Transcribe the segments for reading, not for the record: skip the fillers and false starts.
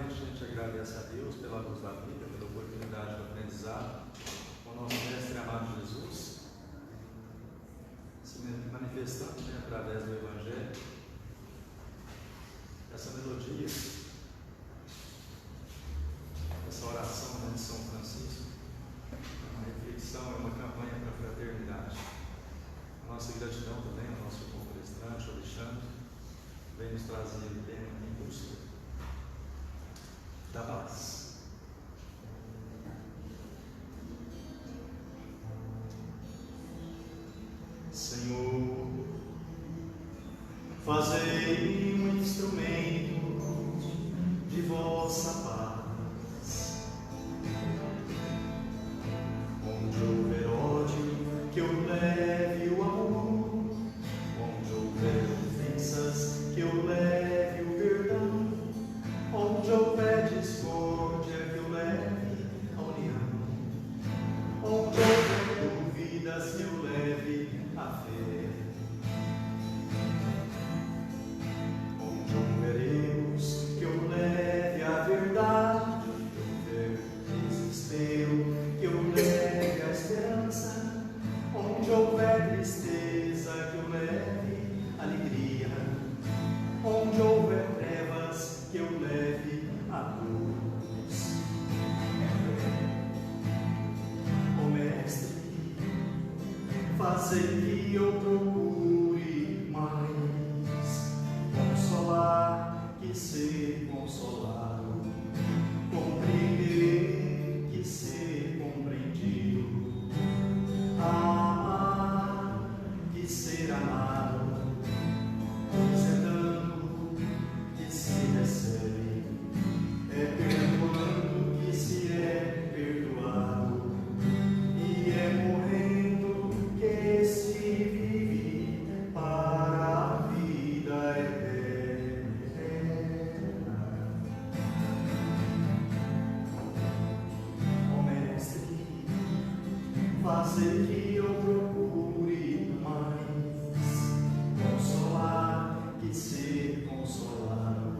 Primeiramente, a gente agradece a Deus pela luz da vida, pela oportunidade do aprendizado com o nosso Mestre amado Jesus, se manifestando através do Evangelho. Essa melodia, essa oração de São Francisco, é uma reflexão, é uma campanha para a fraternidade. A nossa gratidão também ao nosso irmão palestrante, Alexandre, vem nos trazer o tema em busca da paz. Senhor, fazei um instrumento de vossa paz. Onde houver ódio, que eu leve o amor. Onde houver ofensas, que eu leve o perdão. Onde houver discórdia, que eu leve a união. Onde houver dúvidas, que eu leve a fé. Onde houver erros, que eu leve a verdade. Onde houver desespero, que eu leve a esperança. Onde houver tristeza, que eu leve alegria. Onde houver trevas, que eu leve a luz. Ó Mestre, fazei que eu procure mais consolar que ser consolado, compreender que ser compreendido, amar que ser amado, pois é dando que se recebe, é perdoando que se é perdoado, e é morrendo que se vive para a vida eterna. Ó Mestre, fazei que eu procure mais consolar que ser consolado,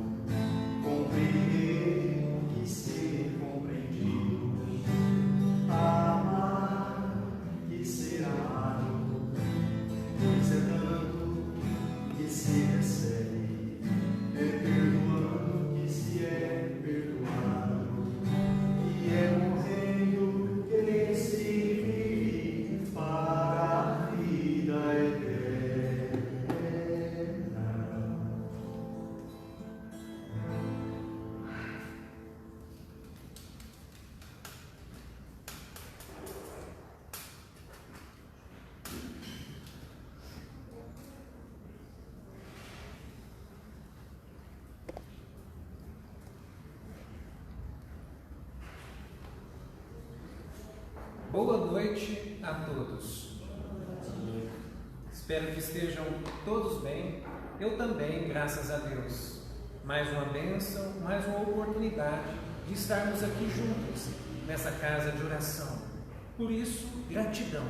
compreender que ser compreendido, amar que ser amado, pois é dando que se recebe, é perdoando que se é perdoado, e é morrendo que se vive para a vida eterna. Boa noite a todos. Espero que estejam todos bem. Eu também, graças a Deus. Mais uma bênção, mais uma oportunidade de estarmos aqui juntos nessa casa de oração. Por isso, gratidão.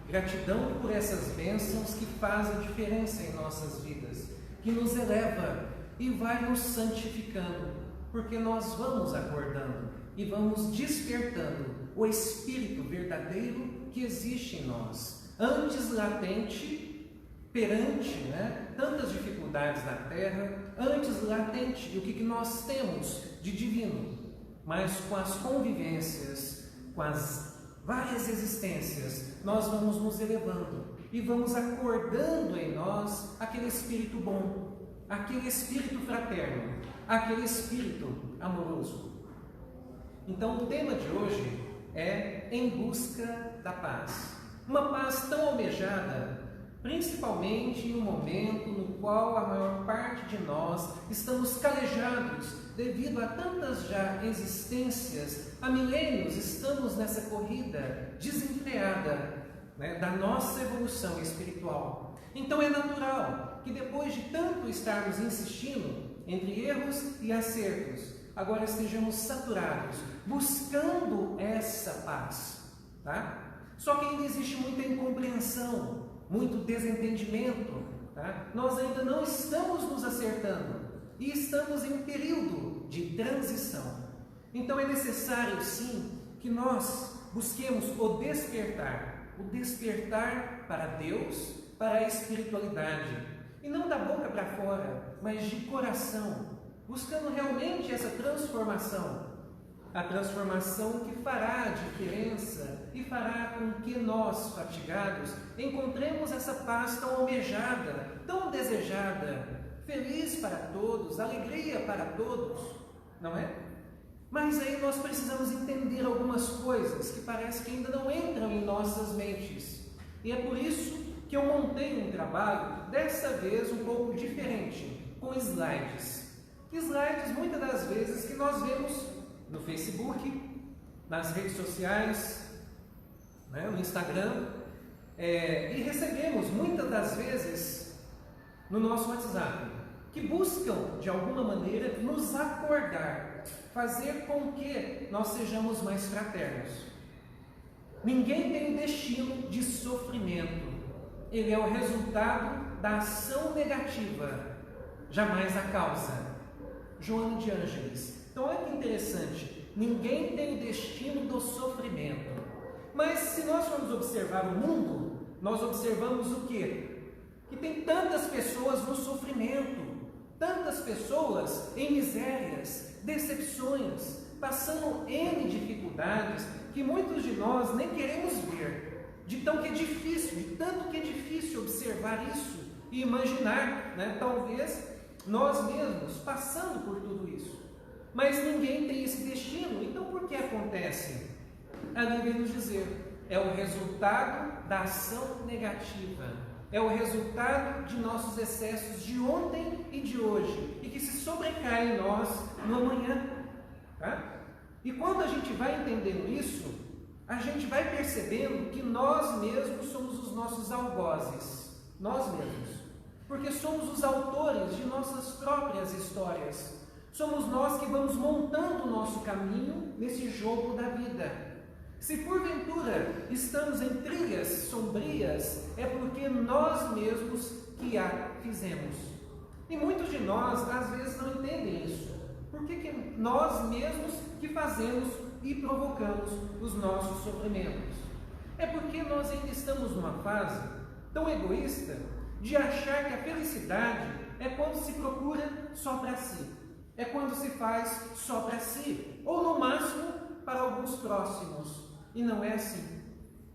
Gratidão por essas bênçãos que fazem diferença em nossas vidas, que nos eleva e vai nos santificando, porque nós vamos acordando e vamos despertando o Espírito verdadeiro que existe em nós, antes latente, perante tantas dificuldades na terra, antes latente do que nós temos de divino, mas com as convivências, com as várias existências, nós vamos nos elevando e vamos acordando em nós aquele Espírito bom, aquele Espírito fraterno, aquele Espírito amoroso. Então o tema de hoje é em busca da paz. Uma paz tão almejada, principalmente em um momento no qual a maior parte de nós estamos calejados devido a tantas já existências. Há milênios estamos nessa corrida desenfreada da nossa evolução espiritual. Então é natural que depois de tanto estarmos insistindo entre erros e acertos, agora estejamos saturados, buscando essa paz, tá? Só que ainda existe muita incompreensão, muito desentendimento, tá? Nós ainda não estamos nos acertando e estamos em um período de transição. Então é necessário, sim, que nós busquemos o despertar para Deus, para a espiritualidade, e não da boca para fora, mas de coração, buscando realmente essa transformação, a transformação que fará a diferença e fará com que nós, fatigados, encontremos essa paz tão almejada, tão desejada, feliz para todos, alegria para todos, não é? Mas aí nós precisamos entender algumas coisas que parece que ainda não entram em nossas mentes. E é por isso que eu montei um trabalho, dessa vez um pouco diferente, com slides. Slides, muitas das vezes, que nós vemos no Facebook, nas redes sociais, né, no Instagram, e recebemos muitas das vezes no nosso WhatsApp, que buscam, de alguma maneira, nos acordar, fazer com que nós sejamos mais fraternos. Ninguém tem destino de sofrimento. Ele é o resultado da ação negativa, jamais a causa. Joana de Ângeles. Então olha que interessante. Ninguém tem o destino do sofrimento. Mas se nós formos observar o mundo, nós observamos o quê? Que tem tantas pessoas no sofrimento, tantas pessoas em misérias, decepções, passando N dificuldades que muitos de nós nem queremos ver, de tanto que é difícil observar isso e imaginar, né? Talvez nós mesmos passando por tudo isso. Mas ninguém tem esse destino, então por que acontece? Ali vem nos dizer, é o resultado da ação negativa. É o resultado de nossos excessos de ontem e de hoje, e que se sobrecai em nós no amanhã. Tá? E quando a gente vai entendendo isso, a gente vai percebendo que nós mesmos somos os nossos algozes. Nós mesmos. Porque somos os autores de nossas próprias histórias. Somos nós que vamos montando o nosso caminho nesse jogo da vida. Se porventura estamos em trilhas sombrias, é porque nós mesmos que a fizemos. E muitos de nós, às vezes, não entendem isso. Por que nós mesmos que fazemos e provocamos os nossos sofrimentos? É porque nós ainda estamos numa fase tão egoísta de achar que a felicidade é quando se procura só para si. É quando se faz só para si. Ou, no máximo, para alguns próximos. E não é assim.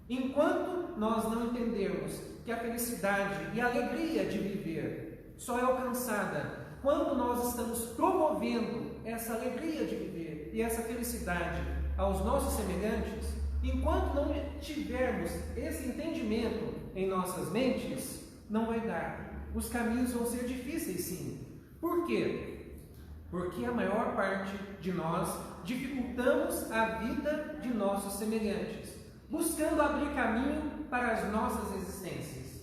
Enquanto nós não entendermos que a felicidade e a alegria de viver só é alcançada quando nós estamos promovendo essa alegria de viver e essa felicidade aos nossos semelhantes, enquanto não tivermos esse entendimento em nossas mentes, não vai dar. Os caminhos vão ser difíceis, sim. Por quê? Porque a maior parte de nós dificultamos a vida de nossos semelhantes, buscando abrir caminho para as nossas existências.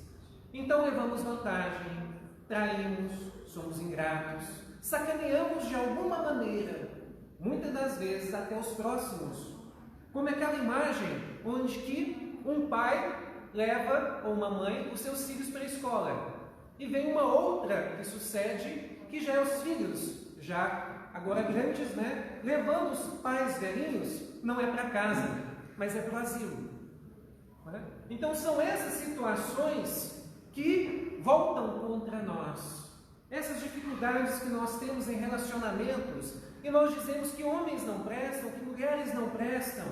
Então levamos vantagem, traímos, somos ingratos, sacaneamos de alguma maneira, muitas das vezes até os próximos, como aquela imagem onde que um pai leva, ou uma mãe, os seus filhos para a escola, e vem uma outra que sucede, que já é os filhos, já agora grandes, né? Levando os pais velhinhos, não é para casa, mas é para o asilo. Né? Então são essas situações que voltam contra nós. Essas dificuldades que nós temos em relacionamentos, e nós dizemos que homens não prestam, que mulheres não prestam.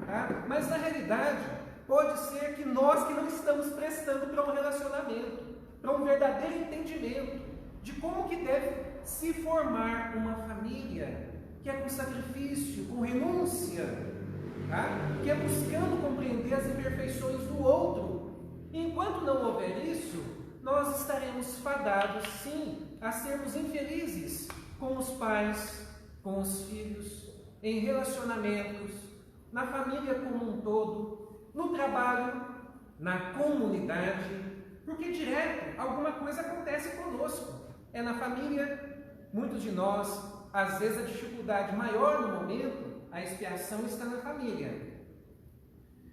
Tá? Mas na realidade, pode ser que nós que não estamos prestando para um relacionamento, para um verdadeiro entendimento de como que deve se formar uma família, que é com sacrifício, com renúncia, tá? Que é buscando compreender as imperfeições do outro. E enquanto não houver isso, nós estaremos fadados, sim, a sermos infelizes com os pais, com os filhos, em relacionamentos, na família como um todo, no trabalho, na comunidade, porque direto alguma coisa acontece conosco. É na família. Muitos de nós, às vezes a dificuldade maior no momento, a expiação está na família.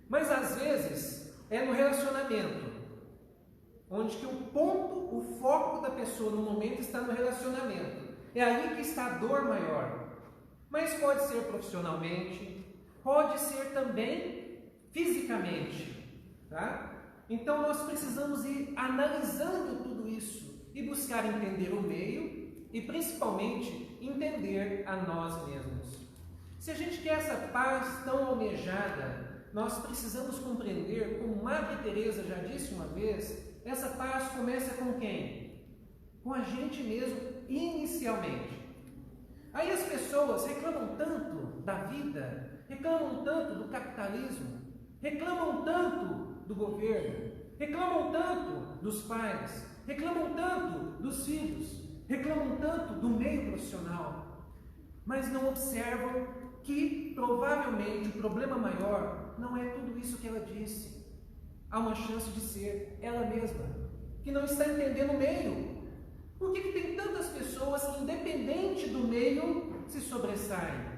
Mas às vezes é no relacionamento, onde que o ponto, o foco da pessoa no momento está no relacionamento. É ali que está a dor maior. Mas pode ser profissionalmente, pode ser também fisicamente, tá? Então nós precisamos ir analisando tudo isso e buscar entender o meio e principalmente entender a nós mesmos. Se a gente quer essa paz tão almejada, nós precisamos compreender, como Madre Teresa já disse uma vez, essa paz começa com quem? Com a gente mesmo, inicialmente. Aí as pessoas reclamam tanto da vida, reclamam tanto do capitalismo, reclamam tanto do governo, reclamam tanto dos pais, reclamam tanto dos filhos, reclamam tanto do meio profissional, mas não observam que provavelmente o problema maior não é tudo isso que ela disse. Há uma chance de ser ela mesma, que não está entendendo o meio. Por que tem tantas pessoas que, independente do meio, se sobressaem?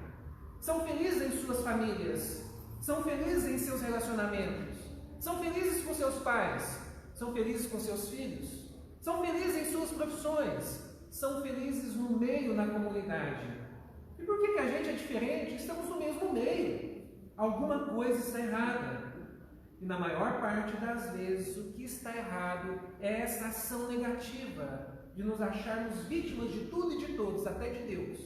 São felizes em suas famílias, são felizes em seus relacionamentos, são felizes com seus pais, são felizes com seus filhos, são felizes em suas profissões, são felizes no meio, na comunidade. E por que a gente é diferente? Estamos no mesmo meio. Alguma coisa está errada. E na maior parte das vezes, o que está errado é essa ação negativa de nos acharmos vítimas de tudo e de todos, até de Deus.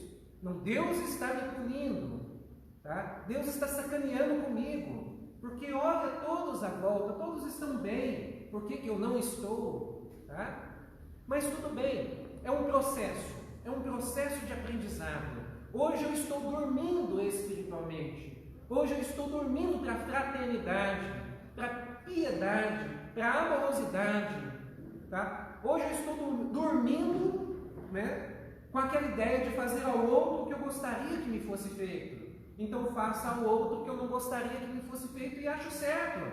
Não, Deus está me punindo, tá? Deus está sacaneando comigo, porque olha todos à volta, todos estão bem, por que eu não estou? Tá? Mas tudo bem, é um processo de aprendizado. Hoje eu estou dormindo espiritualmente, hoje eu estou dormindo para a fraternidade, para a piedade, para a amorosidade, tá? Hoje eu estou dormindo, né, com aquela ideia de fazer ao outro o que eu gostaria que me fosse feito. Então faça ao outro o que eu não gostaria que me fosse feito e acho certo.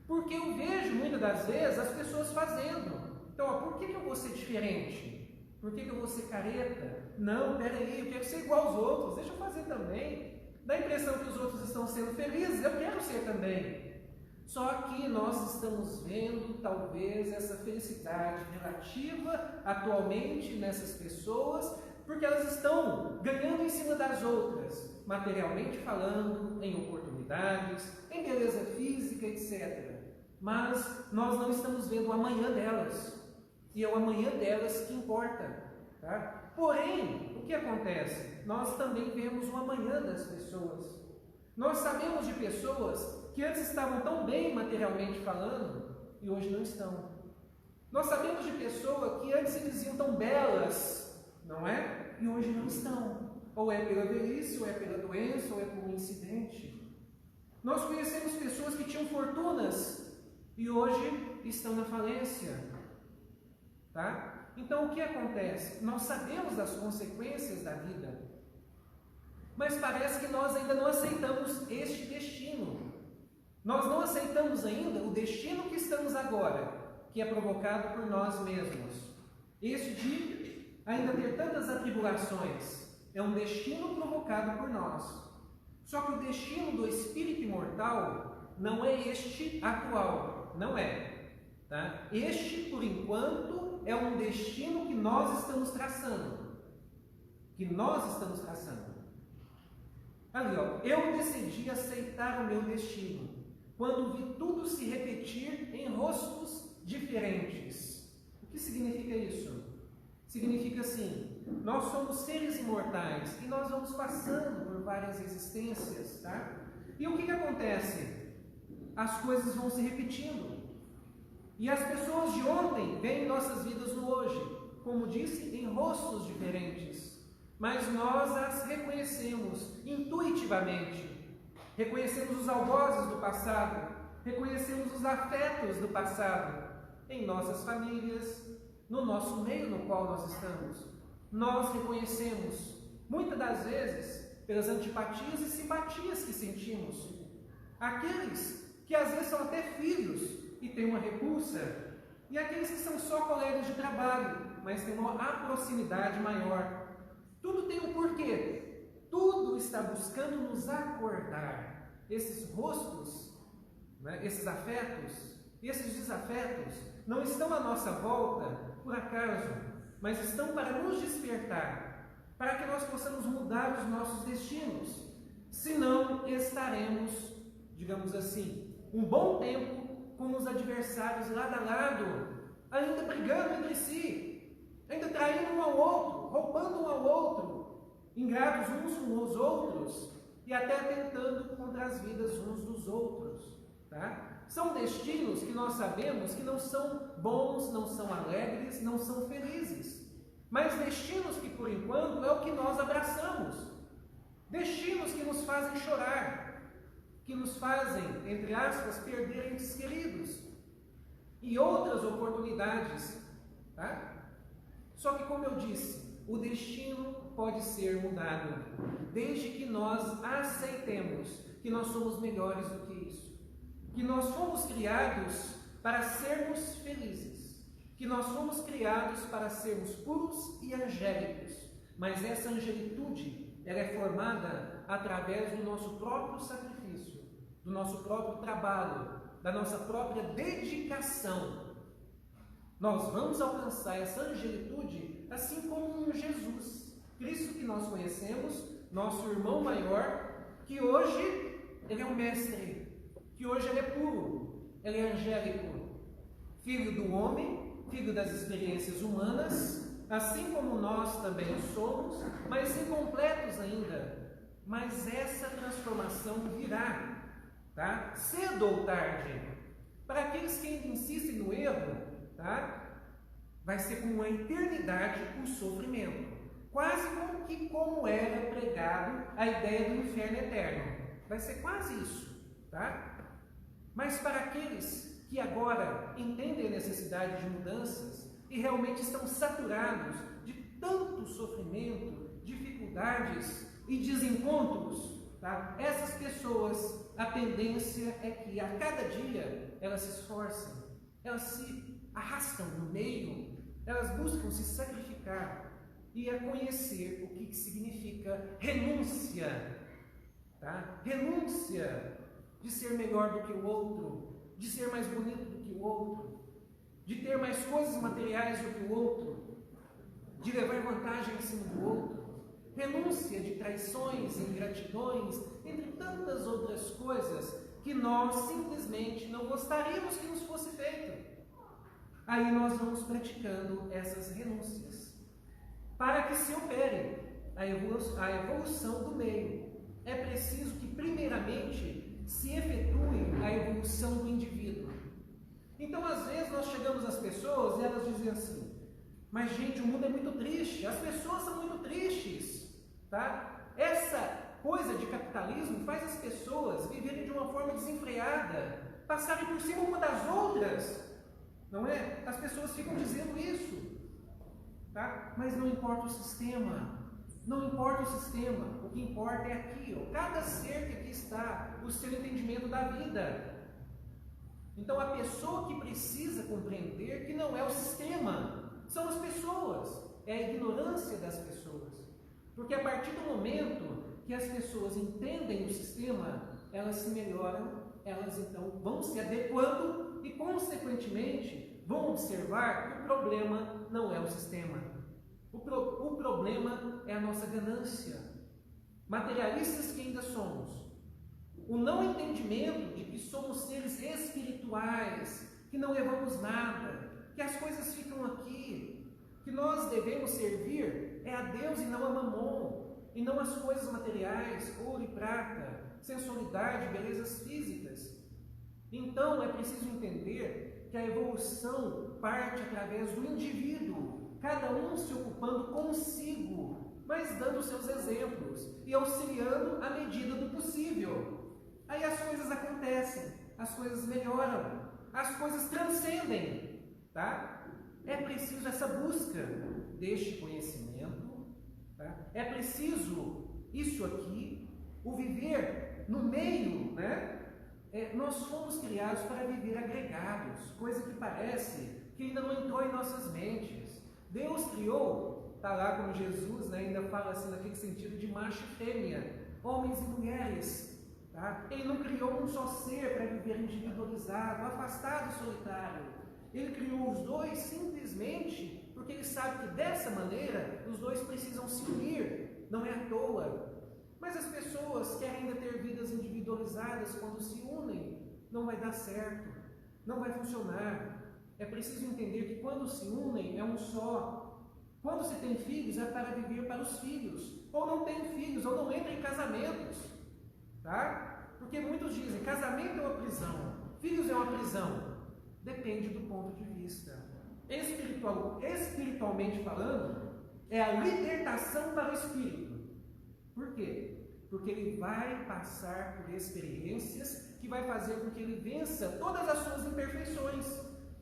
Porque eu vejo muitas das vezes as pessoas fazendo. Então, por que eu vou ser diferente? Por que eu vou ser careta? Não, peraí, eu quero ser igual aos outros, deixa eu fazer também. Dá a impressão que os outros estão sendo felizes, eu quero ser também. Só que nós estamos vendo, talvez, essa felicidade relativa atualmente nessas pessoas, porque elas estão ganhando em cima das outras, materialmente falando, em oportunidades, em beleza física, etc. Mas nós não estamos vendo o amanhã delas, e é o amanhã delas que importa. Tá? Porém, o que acontece? Nós também vemos o amanhã das pessoas. Nós sabemos de pessoas que antes estavam tão bem materialmente falando e hoje não estão. Nós sabemos de pessoas que antes se diziam tão belas, não é? E hoje não estão. Ou é pela velhice, ou é pela doença, ou é por um incidente. Nós conhecemos pessoas que tinham fortunas e hoje estão na falência. Tá? Então o que acontece? Nós sabemos das consequências da vida, mas parece que nós ainda não aceitamos este destino. Nós não aceitamos ainda o destino que estamos agora, que é provocado por nós mesmos. Este de ainda ter tantas atribulações é um destino provocado por nós. Só que o destino do espírito imortal não é este atual, não é. Tá? Este, por enquanto, é um destino que nós estamos traçando. Ali, ó, eu decidi aceitar o meu destino quando vi tudo se repetir em rostos diferentes. O que significa isso? Significa assim, nós somos seres imortais e nós vamos passando por várias existências, tá? E o que acontece? As coisas vão se repetindo. E as pessoas de ontem veem nossas vidas no hoje, como disse, em rostos diferentes. Mas nós as reconhecemos intuitivamente. Reconhecemos os algozes do passado, reconhecemos os afetos do passado, em nossas famílias, no nosso meio no qual nós estamos. Nós reconhecemos, muitas das vezes, pelas antipatias e simpatias que sentimos. Aqueles que às vezes são até filhos e têm uma repulsa, e aqueles que são só colegas de trabalho, mas têm uma proximidade maior. Tudo tem um porquê. Tudo está buscando nos acordar. Esses rostos, né, esses afetos, esses desafetos, não estão à nossa volta por acaso, mas estão para nos despertar. para que nós possamos mudar os nossos destinos. Senão estaremos, digamos assim, um bom tempo com os adversários lado a lado, ainda brigando entre si, ainda traindo um ao outro, roubando um ao outro, ingratos uns com os outros e até atentando contra as vidas uns dos outros. Tá? São destinos que nós sabemos que não são bons, não são alegres, não são felizes, mas destinos que por enquanto é o que nós abraçamos, destinos que nos fazem chorar, que nos fazem, entre aspas, perder entes queridos e outras oportunidades, tá? Só que, como eu disse, o destino pode ser mudado, desde que nós aceitemos que nós somos melhores do que isso, que nós fomos criados para sermos felizes, que nós fomos criados para sermos puros e angélicos, mas essa angelitude, ela é formada através do nosso próprio sacrifício, do nosso próprio trabalho, da nossa própria dedicação. Nós vamos alcançar essa angelitude assim como Jesus, Cristo que nós conhecemos, nosso irmão maior, que hoje ele é um mestre, que hoje ele é puro, ele é angélico, filho do homem, filho das experiências humanas, assim como nós também somos, mas incompletos ainda. Mas essa transformação virá, tá? Cedo ou tarde. Para aqueles que ainda insistem no erro, tá? Vai ser como uma eternidade o sofrimento, quase como era pregado a ideia do inferno eterno. Vai ser quase isso, tá? Mas para aqueles que agora entendem a necessidade de mudanças e realmente estão saturados de tanto sofrimento, dificuldades e desencontros, tá? Essas pessoas, a tendência é que a cada dia elas se esforcem, elas se arrastam no meio, elas buscam se sacrificar e a conhecer o que significa renúncia, tá? Renúncia de ser melhor do que o outro, de ser mais bonito do que o outro, de ter mais coisas materiais do que o outro, de levar vantagem em cima do outro, renúncia de traições, ingratidões, entre tantas outras coisas que nós simplesmente não gostaríamos que nos fosse feito. Aí nós vamos praticando essas renúncias, para que se opere a evolução do meio. É preciso que primeiramente se efetue a evolução do indivíduo. Então, às vezes, nós chegamos às pessoas e elas dizem assim: mas, gente, o mundo é muito triste, as pessoas são muito tristes, tá? Essa coisa de capitalismo faz as pessoas viverem de uma forma desenfreada, passarem por cima uma das outras, não é? As pessoas ficam dizendo isso, tá? Mas não importa o sistema, não importa o sistema, o que importa é aqui, ó, cada ser que aqui está, o seu entendimento da vida. Então a pessoa que precisa compreender que não é o sistema, são as pessoas, é a ignorância das pessoas. Porque a partir do momento que as pessoas entendem o sistema, elas se melhoram, elas então vão se adequando e consequentemente vão observar que o problema não é o sistema. O problema é a nossa ganância, materialistas que ainda somos. O não entendimento de que somos seres espirituais, que não levamos nada, que as coisas ficam aqui, que nós devemos servir é a Deus e não a Mamon, e não as coisas materiais, ouro e prata, sensualidade, belezas físicas. Então é preciso entender que a evolução parte através do indivíduo, cada um se ocupando consigo, mas dando seus exemplos e auxiliando à medida do possível. Aí as coisas acontecem, as coisas melhoram, as coisas transcendem, tá? É preciso essa busca deste conhecimento, tá? É preciso isso aqui, o viver no meio, né? Nós fomos criados para viver agregados, coisa que parece que ainda não entrou em nossas mentes. Deus criou, está lá como Jesus, né, ainda fala assim naquele sentido de macho e fêmea, homens e mulheres. Tá? Ele não criou um só ser para viver individualizado, afastado e solitário. Ele criou os dois simplesmente porque ele sabe sabe que dessa maneira os dois precisam se unir, não é à toa. Mas as pessoas querem ainda ter vidas individualizadas, quando se unem, não vai dar certo, não vai funcionar. É preciso entender que quando se unem é um só. Quando se tem filhos é para viver para os filhos, ou não tem filhos, ou não entra em casamentos, tá? Porque muitos dizem, casamento é uma prisão, filhos é uma prisão. Depende do ponto de vista. Espiritualmente falando, é a libertação para o espírito. Por quê? Porque ele vai passar por experiências que vai fazer com que ele vença todas as suas imperfeições.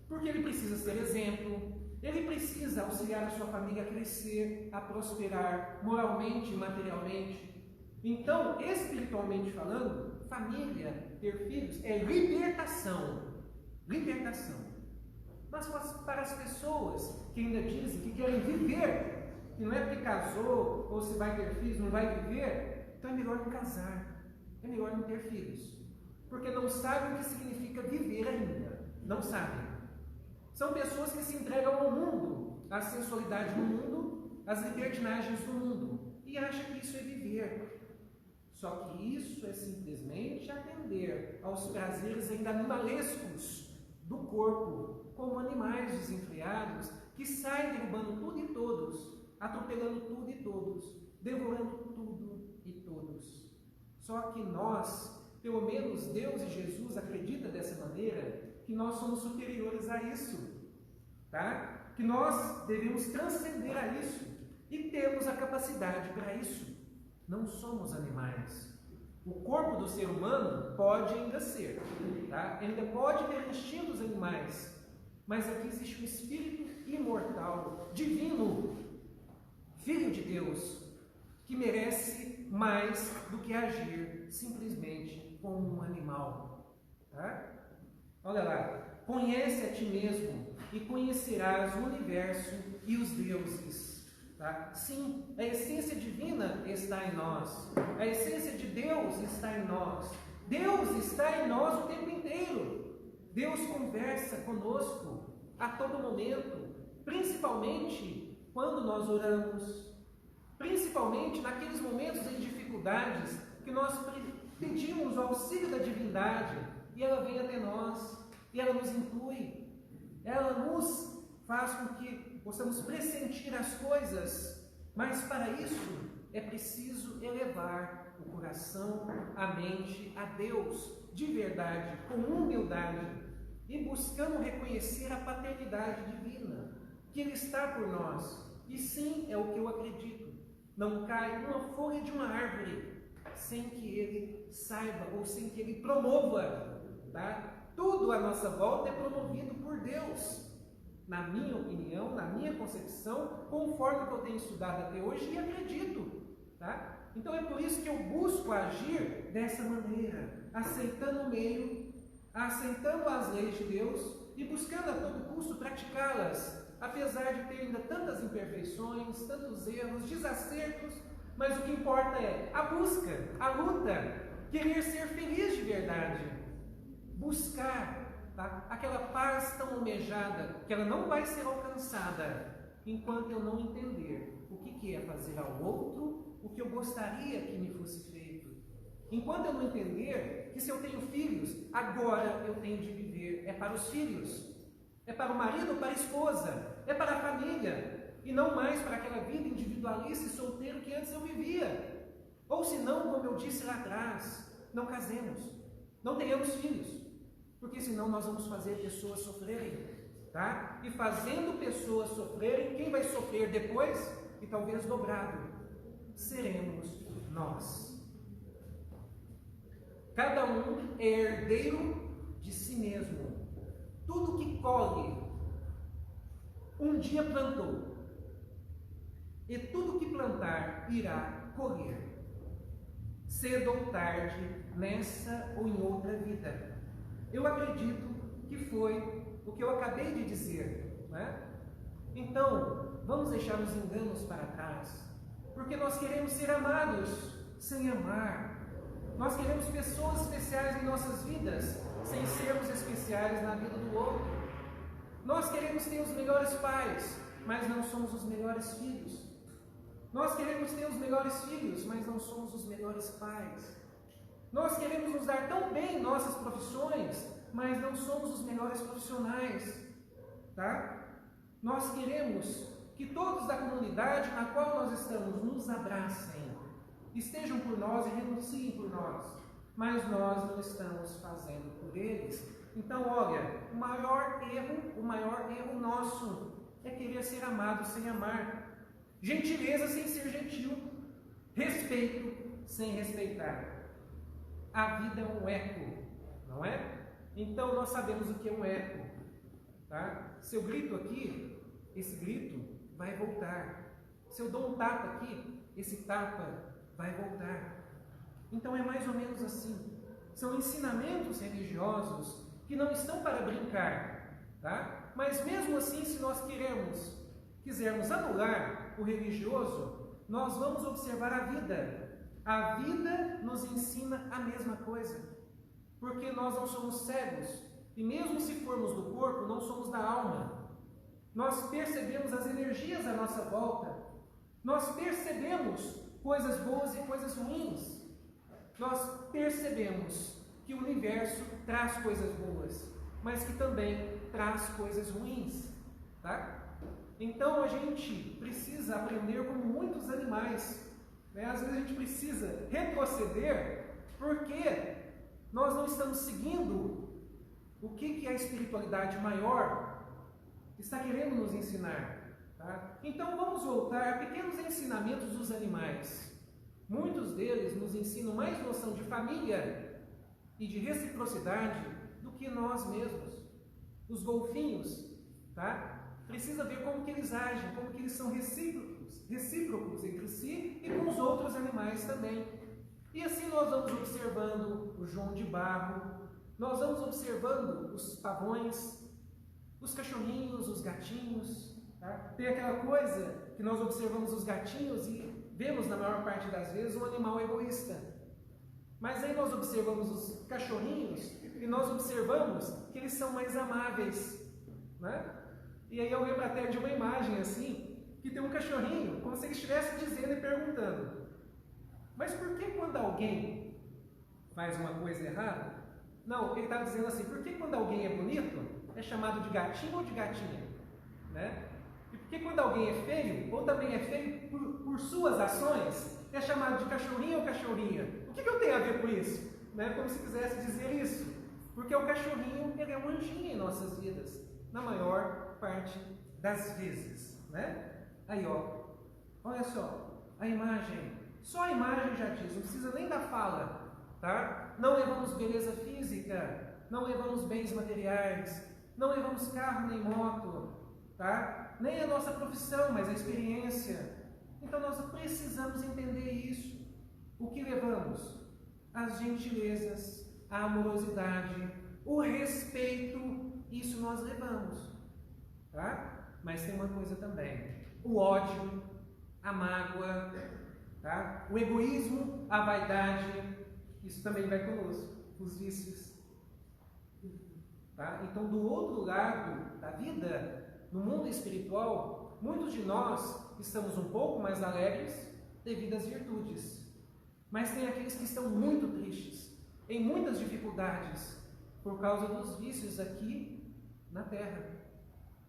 Porque ele precisa ser exemplo, ele precisa auxiliar a sua família a crescer, a prosperar moralmente e materialmente. Então, espiritualmente falando, família, ter filhos, é libertação. Libertação. Mas para as pessoas que ainda dizem que querem viver, que não é porque casou ou se vai ter filhos, não vai viver, então é melhor não casar, é melhor não ter filhos. Porque não sabem o que significa viver ainda. Não sabem. São pessoas que se entregam ao mundo, à sensualidade do mundo, às libertinagens do mundo, e acham que isso é viver. Só que isso é simplesmente atender aos prazeres ainda animalescos do corpo, como animais desenfreados, que saem derrubando tudo e todos, atropelando tudo e todos, devorando tudo e todos. Só que nós, pelo menos Deus e Jesus acreditam dessa maneira, que nós somos superiores a isso, tá? Que nós devemos transcender a isso e temos a capacidade para isso. Não somos animais. O corpo do ser humano pode ainda ser, tá? Ainda pode ter instintos animais, mas aqui existe um espírito imortal, divino, filho de Deus, que merece mais do que agir simplesmente como um animal, tá? Olha lá, conhece a ti mesmo e conhecerás o universo e os deuses. Tá? Sim, a essência divina está em nós, a essência de Deus está em nós. Deus está em nós o tempo inteiro. Deus conversa conosco a todo momento, principalmente quando nós oramos, principalmente naqueles momentos de dificuldades que nós pedimos o auxílio da divindade e ela vem até nós, e ela nos inclui, ela nos faz com que possamos pressentir as coisas, mas para isso é preciso elevar o coração, a mente a Deus, de verdade, com humildade, e buscando reconhecer a paternidade divina, que Ele está por nós. E sim, é o que eu acredito, não cai uma folha de uma árvore sem que Ele saiba ou sem que Ele promova, tá? Tudo à nossa volta é promovido por Deus, na minha opinião, na minha concepção, conforme que eu tenho estudado até hoje e acredito, tá? Então é por isso que eu busco agir dessa maneira, aceitando o meio, aceitando as leis de Deus e buscando a todo custo praticá-las, apesar de ter ainda tantas imperfeições, tantos erros, desacertos, mas o que importa é a busca, a luta, querer ser feliz de verdade, buscar, tá? Aquela paz tão almejada, que ela não vai ser alcançada enquanto eu não entender o que é fazer ao outro o que eu gostaria que me fosse feito. Enquanto eu não entender que se eu tenho filhos, agora eu tenho de viver, é para os filhos, é para o marido ou para a esposa, é para a família, e não mais para aquela vida individualista e solteiro que antes eu vivia. Ou se não, como eu disse lá atrás, não casemos, não tenhamos filhos, porque senão nós vamos fazer pessoas sofrerem, tá? E fazendo pessoas sofrerem, quem vai sofrer depois, e talvez dobrado, seremos nós. Cada um é herdeiro de si mesmo. Tudo que colhe, um dia plantou, e tudo que plantar irá colher, cedo ou tarde, nessa ou em outra vida. Eu acredito que foi o que eu acabei de dizer, né? Então, vamos deixar os enganos para trás, porque nós queremos ser amados sem amar. Nós queremos pessoas especiais em nossas vidas, sem sermos especiais na vida do outro. Nós queremos ter os melhores pais, mas não somos os melhores filhos. Nós queremos ter os melhores filhos, mas não somos os melhores pais. Nós queremos nos dar tão bem em nossas profissões, mas não somos os melhores profissionais. Tá? Nós queremos que todos da comunidade na qual nós estamos nos abracem, estejam por nós e renunciem por nós, mas nós não estamos fazendo por eles. Então, olha, o maior erro nosso é querer ser amado sem amar, gentileza sem ser gentil, respeito sem respeitar. A vida é um eco, não é? Então nós sabemos o que é um eco, tá? Se eu grito aqui, esse grito vai voltar. Se eu dou um tapa aqui, esse tapa vai voltar. Então é mais ou menos assim. São ensinamentos religiosos que não estão para brincar, tá? Mas mesmo assim, se nós quisermos anular o religioso, nós vamos observar a vida. A vida nos ensina a mesma coisa, porque nós não somos cegos, e mesmo se formos do corpo, não somos da alma. Nós percebemos as energias à nossa volta, nós percebemos coisas boas e coisas ruins, nós percebemos que o universo traz coisas boas, mas que também traz coisas ruins, tá? Então a gente precisa aprender como muitos animais. Às vezes a gente precisa retroceder porque nós não estamos seguindo o que a espiritualidade maior está querendo nos ensinar. Tá? Então vamos voltar a pequenos ensinamentos dos animais. Muitos deles nos ensinam mais noção de família e de reciprocidade do que nós mesmos. Os golfinhos, tá? Precisa ver como que eles agem, como que eles são recíprocos entre si e com os outros animais também. E assim nós vamos observando o João de Barro, nós vamos observando os pavões, os cachorrinhos, os gatinhos. Tá? Tem aquela coisa que nós observamos os gatinhos e vemos na maior parte das vezes um animal egoísta. Mas aí nós observamos os cachorrinhos e nós observamos que eles são mais amáveis, né? E aí eu lembro até de uma imagem assim, que tem um cachorrinho, como se ele estivesse dizendo e perguntando: mas por que quando alguém faz uma coisa errada? Não, ele estava dizendo assim: por que quando alguém é bonito, é chamado de gatinho ou de gatinha? Né? E por que quando alguém é feio, ou também é feio por suas ações, é chamado de cachorrinho ou cachorrinha? O que eu tenho a ver com isso? Né? Como se quisesse dizer isso. Porque o cachorrinho, ele é um anjinho em nossas vidas, na maior parte das vezes, né? Aí, ó, olha só, a imagem, só a imagem já diz, não precisa nem da fala, tá? Não levamos beleza física, não levamos bens materiais, não levamos carro nem moto, tá? Nem a nossa profissão, mas a experiência. Então nós precisamos entender isso. O que levamos? As gentilezas, a amorosidade, o respeito, isso nós levamos. Tá? Mas tem uma coisa também: o ódio, a mágoa, tá? O egoísmo, a vaidade, isso também vai conosco, os vícios. Tá? Então, do outro lado da vida, no mundo espiritual, muitos de nós estamos um pouco mais alegres devido às virtudes, mas tem aqueles que estão muito tristes, em muitas dificuldades, por causa dos vícios aqui na Terra.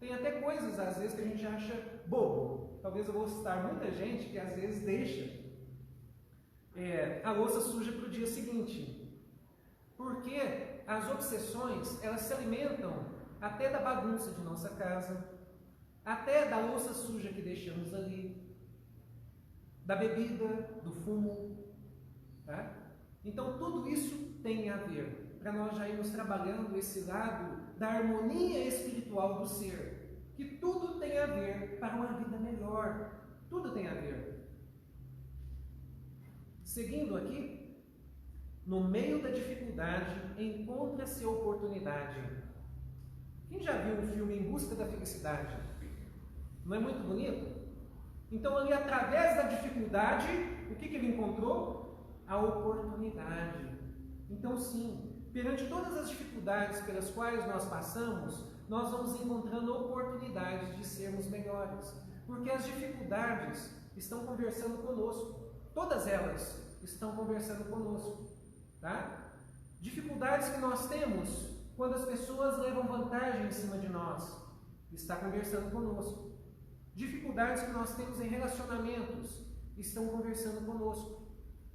Tem até coisas, às vezes, que a gente acha bobo. Talvez eu vou citar muita gente que, às vezes, deixa a louça suja para o dia seguinte. Porque as obsessões, elas se alimentam até da bagunça de nossa casa, até da louça suja que deixamos ali, da bebida, do fumo. Tá? Então, tudo isso tem a ver, para nós já irmos trabalhando esse lado da harmonia espiritual do ser, que tudo tem a ver para uma vida melhor, tudo tem a ver. Seguindo aqui, no meio da dificuldade encontra-se a oportunidade. Quem já viu o filme Em Busca da Felicidade? Não é muito bonito? Então ali, através da dificuldade, o que ele encontrou? A oportunidade. Então sim, perante todas as dificuldades pelas quais nós passamos, nós vamos encontrando oportunidades de sermos melhores. Porque as dificuldades estão conversando conosco. Todas elas estão conversando conosco. Tá? Dificuldades que nós temos quando as pessoas levam vantagem em cima de nós. Está conversando conosco. Dificuldades que nós temos em relacionamentos estão conversando conosco.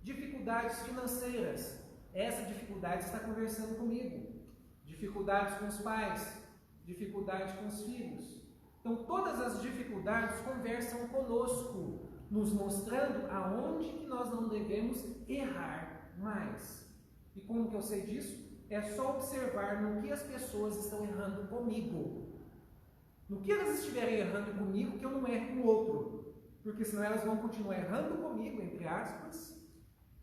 Dificuldades financeiras, essa dificuldade está conversando comigo. Dificuldades com os pais, dificuldades com os filhos. Então todas as dificuldades conversam conosco, nos mostrando aonde que nós não devemos errar mais. E como que eu sei disso? É só observar no que as pessoas estão errando comigo. No que elas estiverem errando comigo, que eu não erre com o outro. Porque senão elas vão continuar errando comigo, entre aspas,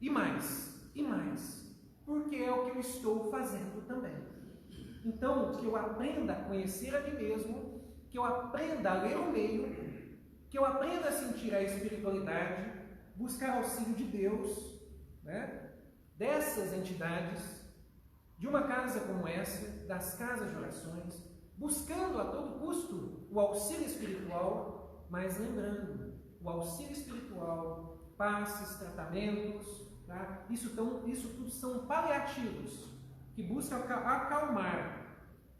e mais. Porque é o que eu estou fazendo também. Então, que eu aprenda a conhecer a mim mesmo, que eu aprenda a ler o meio, que eu aprenda a sentir a espiritualidade, buscar auxílio de Deus, né? Dessas entidades, de uma casa como essa, das casas de orações, buscando a todo custo o auxílio espiritual, mas lembrando, o auxílio espiritual, passes, tratamentos, tá? Isso tudo são paliativos, que buscam acalmar,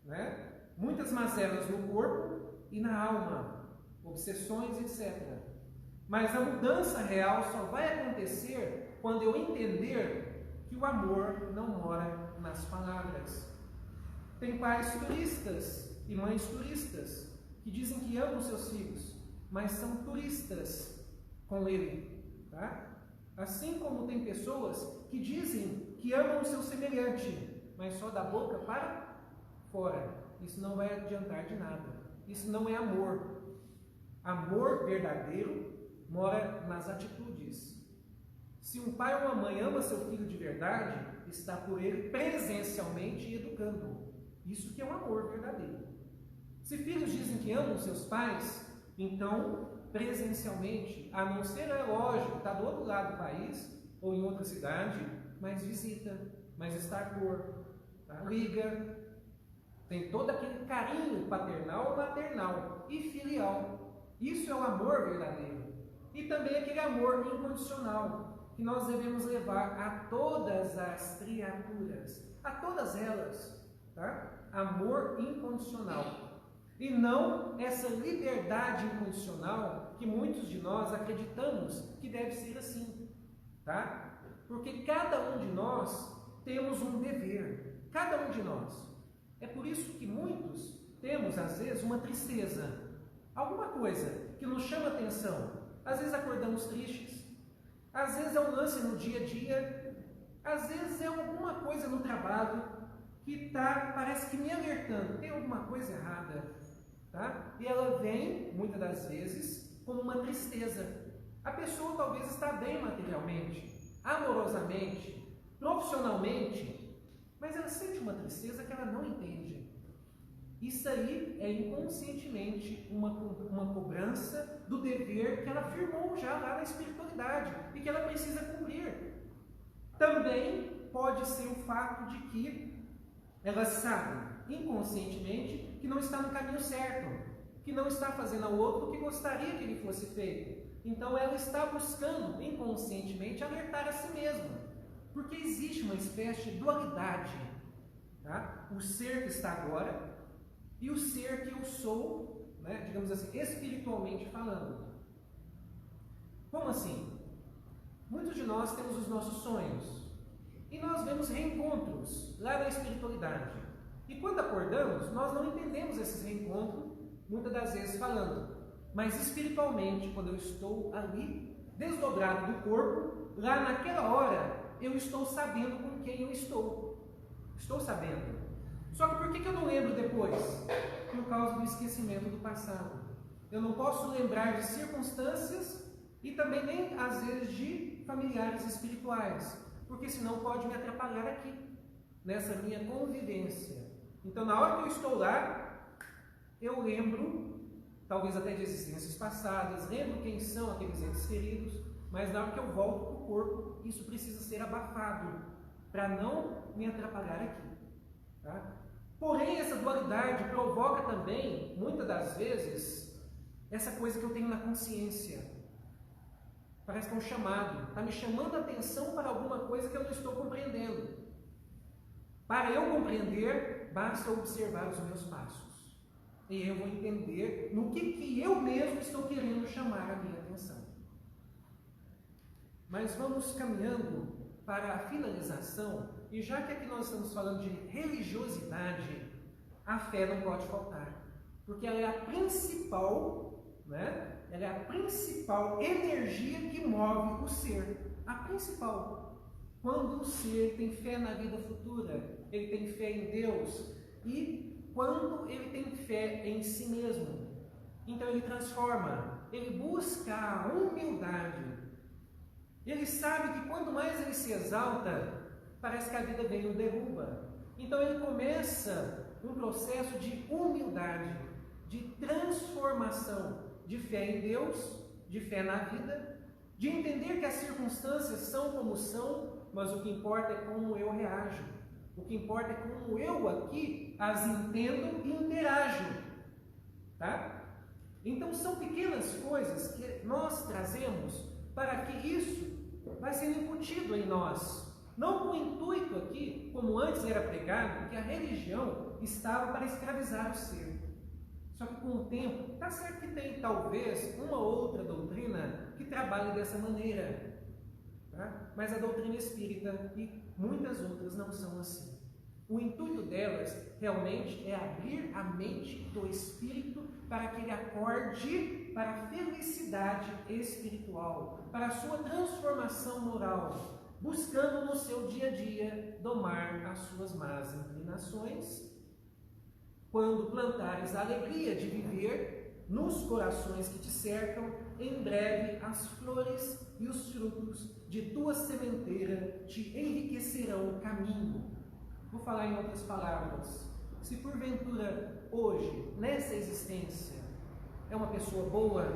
né? Muitas mazelas no corpo e na alma, obsessões, etc. Mas a mudança real só vai acontecer quando eu entender que o amor não mora nas palavras. Tem pais turistas e mães turistas que dizem que amam seus filhos, mas são turistas com ele, tá? Assim como tem pessoas que dizem que amam o seu semelhante, mas só da boca para fora. Isso não vai adiantar de nada. Isso não é amor. Amor verdadeiro mora nas atitudes. Se um pai ou uma mãe ama seu filho de verdade, está por ele presencialmente educando. Isso que é um amor verdadeiro. Se filhos dizem que amam seus pais, então, presencialmente, a não ser, é lógico, está do outro lado do país, ou em outra cidade, mas visita, mas está por, tá? Liga, tem todo aquele carinho paternal, maternal e filial. Isso é o amor verdadeiro. E também aquele amor incondicional, que nós devemos levar a todas as criaturas, a todas elas, tá? Amor incondicional. E não essa liberdade incondicional que muitos de nós acreditamos que deve ser assim, tá? Porque cada um de nós temos um dever, cada um de nós. É por isso que muitos temos, às vezes, uma tristeza, alguma coisa que nos chama atenção. Às vezes acordamos tristes, às vezes é um lance no dia a dia, às vezes é alguma coisa no trabalho que parece que me alertando, tem alguma coisa errada, tá? E ela vem, muitas das vezes, como uma tristeza. A pessoa talvez está bem materialmente, amorosamente, profissionalmente, mas ela sente uma tristeza que ela não entende. Isso aí é inconscientemente uma cobrança do dever que ela firmou já lá na espiritualidade e que ela precisa cumprir. Também pode ser o fato de que ela sabe inconscientemente que não está no caminho certo, que não está fazendo ao outro o que gostaria que ele fosse feito. Então ela está buscando inconscientemente alertar a si mesma, porque existe uma espécie de dualidade, tá? O ser que está agora e o ser que eu sou, né? Digamos assim, espiritualmente falando. Como assim? Muitos de nós temos os nossos sonhos e nós vemos reencontros lá na espiritualidade. E quando acordamos, nós não entendemos esses reencontros, muitas das vezes falando. Mas espiritualmente, quando eu estou ali, desdobrado do corpo, lá naquela hora, eu estou sabendo com quem eu estou. Estou sabendo. Só que por que eu não lembro depois? Por causa do esquecimento do passado. Eu não posso lembrar de circunstâncias e também nem, às vezes, de familiares espirituais, porque senão pode me atrapalhar aqui, nessa minha convivência. Então, na hora que eu estou lá, eu lembro, talvez até de existências passadas, lembro quem são aqueles entes queridos, mas na hora que eu volto para o corpo, isso precisa ser abafado, para não me atrapalhar aqui. Tá? Porém, essa dualidade provoca também, muitas das vezes, essa coisa que eu tenho na consciência. Parece que é um chamado, está me chamando a atenção para alguma coisa que eu não estou compreendendo. Para eu compreender, basta observar os meus passos. E eu vou entender no que eu mesmo estou querendo chamar a minha atenção. Mas vamos caminhando para a finalização, e já que aqui nós estamos falando de religiosidade, a fé não pode faltar, porque ela é a principal, né? Ela é a principal energia que move o ser, a principal. Quando o ser tem fé na vida futura, ele tem fé em Deus, e quando ele tem fé em si mesmo, então ele transforma, ele busca a humildade. Ele sabe que quanto mais ele se exalta, parece que a vida vem e o derruba. Então ele começa um processo de humildade, de transformação, de fé em Deus, de fé na vida, de entender que as circunstâncias são como são, mas o que importa é como eu reajo. O que importa é como eu aqui as entendo e interajo. Tá? Então são pequenas coisas que nós trazemos para que isso vai sendo incutido em nós. Não com o intuito aqui, como antes era pregado, que a religião estava para escravizar o ser. Só que com o tempo, está certo que tem talvez uma outra doutrina que trabalhe dessa maneira. Tá? Mas a doutrina espírita e muitas outras não são assim. O intuito delas realmente é abrir a mente do espírito para que ele acorde para a felicidade espiritual, para a sua transformação moral, buscando no seu dia a dia domar as suas más inclinações. Quando plantares a alegria de viver nos corações que te cercam, em breve as flores e os frutos de tua sementeira te enriquecerão o caminho. Vou falar em outras palavras. Se porventura hoje, nessa existência, é uma pessoa boa,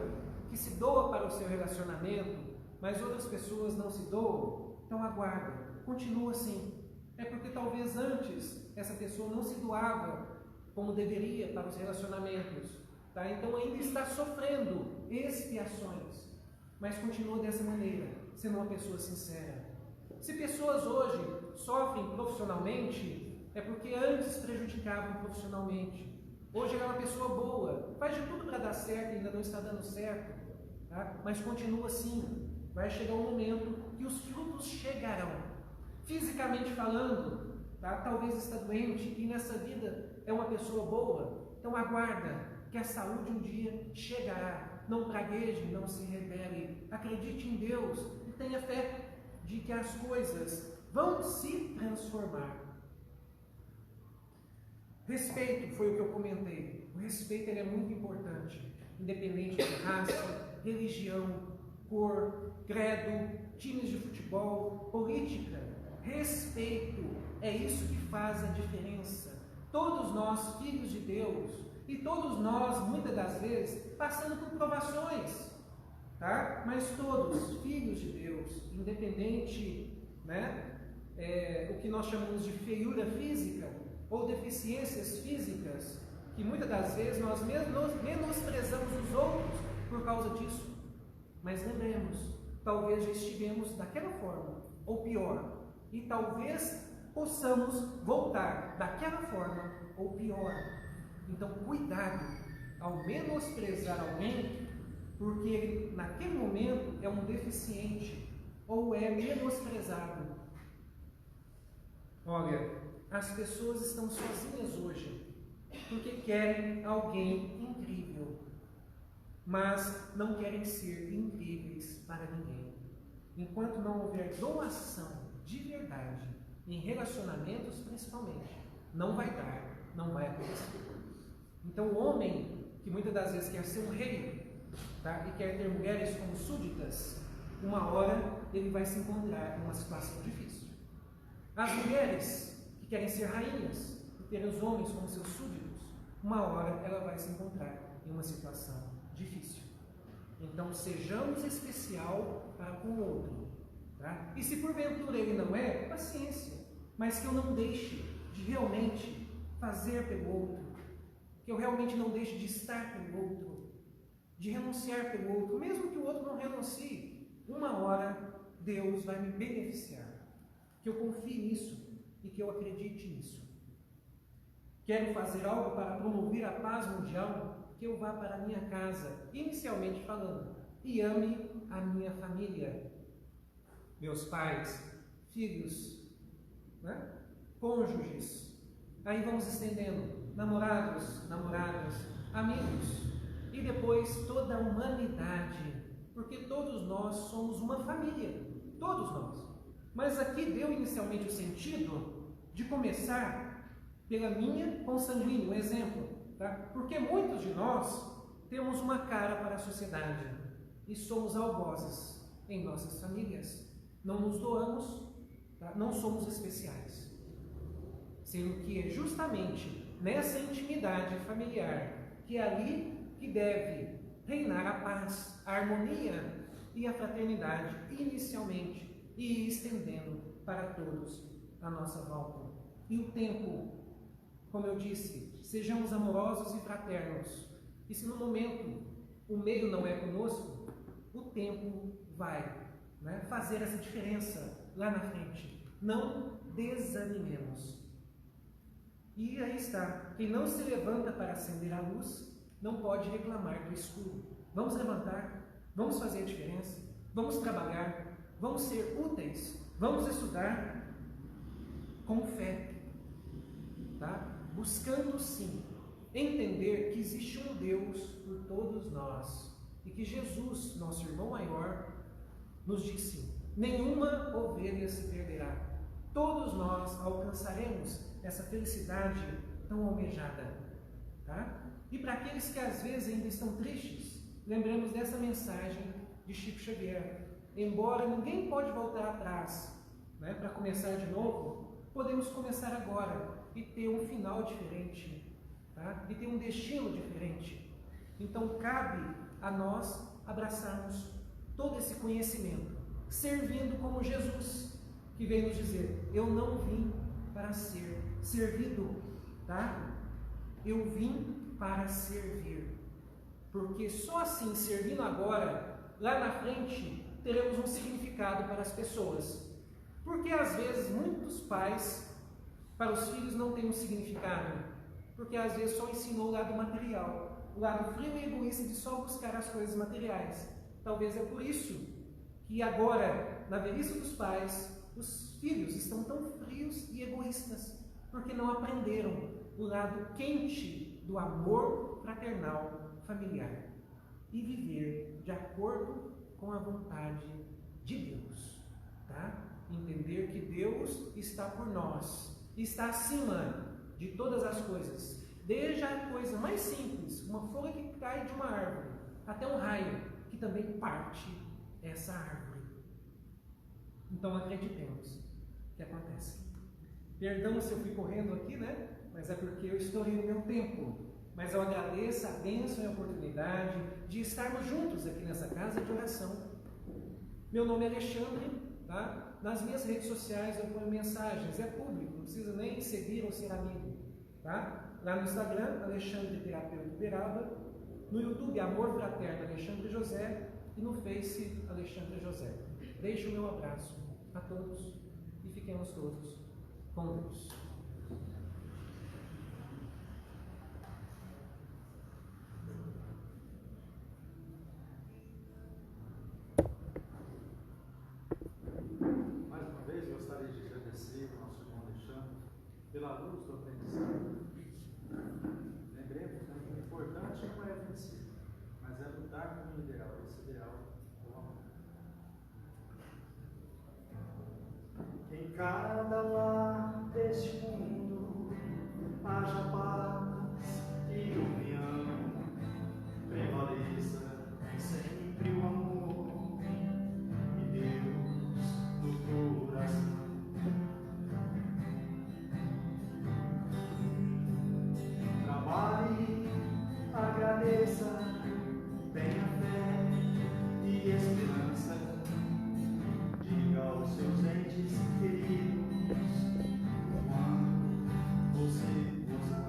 que se doa para o seu relacionamento, mas outras pessoas não se doam, então aguarda, continua assim. É porque talvez antes essa pessoa não se doava como deveria para os relacionamentos, tá? Então ainda está sofrendo expiações, mas continua dessa maneira, sendo uma pessoa sincera. Se pessoas hoje sofrem profissionalmente, é porque antes prejudicavam profissionalmente. Hoje ela é uma pessoa boa, faz de tudo para dar certo e ainda não está dando certo, tá? Mas continua assim. Vai chegar um momento que os frutos chegarão. Fisicamente falando, tá? Talvez está doente e nessa vida é uma pessoa boa, então aguarda que a saúde um dia chegará. Não pragueje, não se rebele, acredite em Deus e tenha fé de que as coisas vão se transformar. Respeito foi o que eu comentei. O respeito ele é muito importante, independente de raça, religião, cor, credo, times de futebol, política. Respeito é isso que faz a diferença. Todos nós, filhos de Deus, e todos nós, muitas das vezes, passando por provações, tá? Mas todos, filhos de Deus, independente, né? O que nós chamamos de feiura física ou deficiências físicas, que muitas das vezes nós menosprezamos os outros por causa disso. Mas lembremos, talvez já estivemos daquela forma, ou pior, e talvez possamos voltar daquela forma, ou pior. Então, cuidado ao menosprezar alguém, porque ele, naquele momento, é um deficiente, ou é menosprezado. Olha, as pessoas estão sozinhas hoje, porque querem alguém incrível, mas não querem ser incríveis para ninguém. Enquanto não houver doação de verdade, em relacionamentos principalmente, não vai dar, não vai acontecer. Então o homem, que muitas das vezes quer ser um rei, tá? E quer ter mulheres como súditas, uma hora ele vai se encontrar em uma situação difícil. As mulheres que querem ser rainhas e ter os homens como seus súditos, uma hora ela vai se encontrar em uma situação difícil. Então sejamos especial para com o outro, tá? E se porventura ele não é, paciência, mas que eu não deixe de realmente fazer pelo outro, que eu realmente não deixe de estar pelo outro, de renunciar pelo outro, mesmo que o outro não renuncie, uma hora Deus vai me beneficiar. Que eu confie nisso e que eu acredite nisso. Quero fazer algo para promover a paz mundial, que eu vá para a minha casa, inicialmente falando, e ame a minha família, meus pais, filhos, né? Cônjuges, aí vamos estendendo, namorados, namoradas, amigos, e depois toda a humanidade, porque todos nós somos uma família, todos nós. Mas aqui deu inicialmente o sentido de começar pela minha consanguínea, um exemplo, tá? Porque muitos de nós temos uma cara para a sociedade e somos algozes em nossas famílias. Não nos doamos, tá? Não somos especiais. Sendo que é justamente nessa intimidade familiar que é ali que deve reinar a paz, a harmonia e a fraternidade inicialmente, e estendendo para todos à nossa volta. E o tempo, como eu disse, sejamos amorosos e fraternos. E se no momento o meio não é conosco, o tempo vai, né, fazer essa diferença lá na frente. Não desanimemos. E aí está, quem não se levanta para acender a luz, não pode reclamar do escuro. Vamos levantar, vamos fazer a diferença, vamos trabalhar, vamos ser úteis, vamos estudar com fé, tá? Buscando sim entender que existe um Deus por todos nós e que Jesus, nosso irmão maior, nos disse: nenhuma ovelha se perderá, todos nós alcançaremos essa felicidade tão almejada, tá? E para aqueles que às vezes ainda estão tristes, lembremos dessa mensagem de Chico Xavier. Embora ninguém pode voltar atrás, né, para começar de novo, podemos começar agora e ter um final diferente, tá? E ter um destino diferente. Então cabe a nós abraçarmos todo esse conhecimento, servindo como Jesus, que veio nos dizer: eu não vim para ser servido, tá? Eu vim para servir, porque só assim, servindo agora, lá na frente, teremos um significado para as pessoas. Porque às vezes muitos pais, para os filhos, não têm um significado, porque às vezes só ensinou o lado material, o lado frio e egoísta de só buscar as coisas materiais. Talvez é por isso que agora, na velhice dos pais, os filhos estão tão frios e egoístas, porque não aprenderam o lado quente do amor fraternal familiar e viver de acordo com a vontade de Deus, tá? Entender que Deus está por nós, está acima de todas as coisas, desde a coisa mais simples, uma folha que cai de uma árvore, até um raio que também parte essa árvore. Então acreditemos que acontece. Perdão se eu fui correndo aqui, né? Mas é porque eu estourei no meu tempo. Mas eu agradeço a bênção e a oportunidade de estarmos juntos aqui nessa casa de oração. Meu nome é Alexandre, tá? Nas minhas redes sociais eu ponho mensagens, é público, não precisa nem seguir ou ser amigo, tá? Lá no Instagram, Alexandre Terapeuta Uberaba, no YouTube, Amor Fraterno Alexandre José, e no Face, Alexandre José. Deixo o meu abraço a todos e fiquemos todos com Deus. Mais uma vez, gostaria de agradecer ao nosso irmão Alexandre pela luz do aprendizado. Lembremos que o importante não é vencer, mas é lutar como ideal. Esse ideal é o amor. Em cada lar deste mundo haja paz e união, prevaleça sempre o amor e Deus no coração. Trabalhe, agradeça, tenha fé e esperança. Diga aos seus entes queridos, quando você gostar.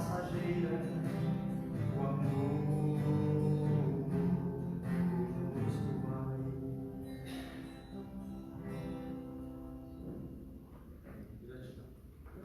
passageira